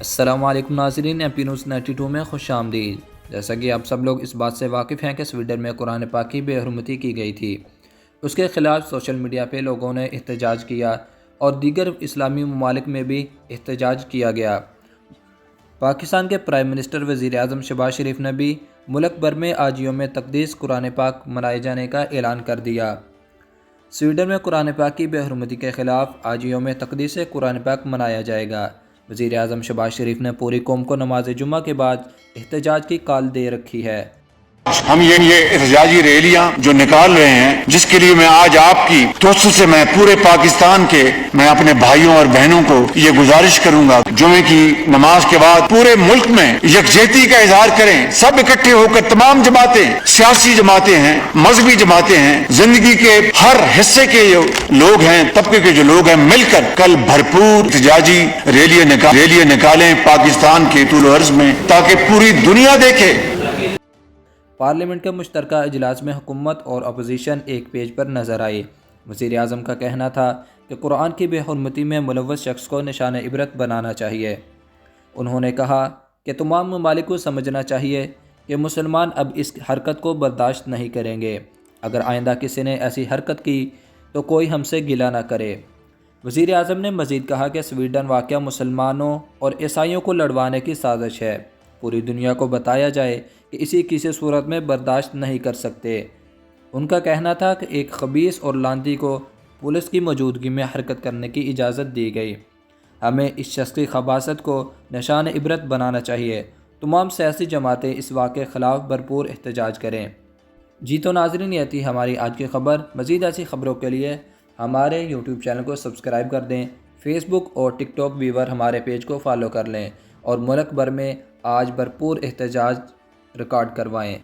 السلام علیکم ناظرین، ایم پی نیوز 92 میں خوش آمدید۔ جیسا کہ آپ سب لوگ اس بات سے واقف ہیں کہ سویڈن میں قرآن پاک کی بے حرمتی کی گئی تھی، اس کے خلاف سوشل میڈیا پہ لوگوں نے احتجاج کیا اور دیگر اسلامی ممالک میں بھی احتجاج کیا گیا۔ پاکستان کے پرائم منسٹر وزیر اعظم شہباز شریف نے بھی ملک بھر میں آج یوم تقدیس قرآن پاک منائے جانے کا اعلان کر دیا۔ سویڈن میں قرآن پاک کی بے حرمتی کے خلاف آج یوم تقدیس قرآن پاک منایا جائے گا۔ وزیر اعظم شہباز شریف نے پوری قوم کو نماز جمعہ کے بعد احتجاج کی کال دے رکھی ہے۔ ہم یہ احتجاجی ریلیاں جو نکال رہے ہیں، جس کے لیے میں آج آپ کی توسط سے میں پورے پاکستان کے میں اپنے بھائیوں اور بہنوں کو یہ گزارش کروں گا، جمعے کی نماز کے بعد پورے ملک میں یکجہتی کا اظہار کریں، سب اکٹھے ہو کر تمام جماعتیں، سیاسی جماعتیں ہیں، مذہبی جماعتیں ہیں، زندگی کے ہر حصے کے جو لوگ ہیں، طبقے کے جو لوگ ہیں، مل کر کل بھرپور احتجاجی ریلیاں نکالیں پاکستان کے طول و عرض میں، تاکہ پوری دنیا دیکھے۔ پارلیمنٹ کے مشترکہ اجلاس میں حکومت اور اپوزیشن ایک پیج پر نظر آئی۔ وزیر اعظم کا کہنا تھا کہ قرآن کی بے حرمتی میں ملوث شخص کو نشان عبرت بنانا چاہیے۔ انہوں نے کہا کہ تمام ممالک کو سمجھنا چاہیے کہ مسلمان اب اس حرکت کو برداشت نہیں کریں گے۔ اگر آئندہ کسی نے ایسی حرکت کی تو کوئی ہم سے گلہ نہ کرے۔ وزیر اعظم نے مزید کہا کہ سویڈن واقعہ مسلمانوں اور عیسائیوں کو لڑوانے کی سازش ہے۔ پوری دنیا کو بتایا جائے کہ اسی کسی صورت میں برداشت نہیں کر سکتے۔ ان کا کہنا تھا کہ ایک خبیث اور لعنتی کو پولیس کی موجودگی میں حرکت کرنے کی اجازت دی گئی۔ ہمیں اس شخص کی خباثت کو نشان عبرت بنانا چاہیے۔ تمام سیاسی جماعتیں اس واقعے خلاف بھرپور احتجاج کریں۔ جی تو ناظرین، یہ تھی ہماری آج کی خبر۔ مزید ایسی خبروں کے لیے ہمارے یوٹیوب چینل کو سبسکرائب کر دیں۔ فیس بک اور ٹک ٹاک ویور ہمارے پیج کو فالو کر لیں اور ملک بھر میں آج بھرپور احتجاج ریکارڈ کروائیں۔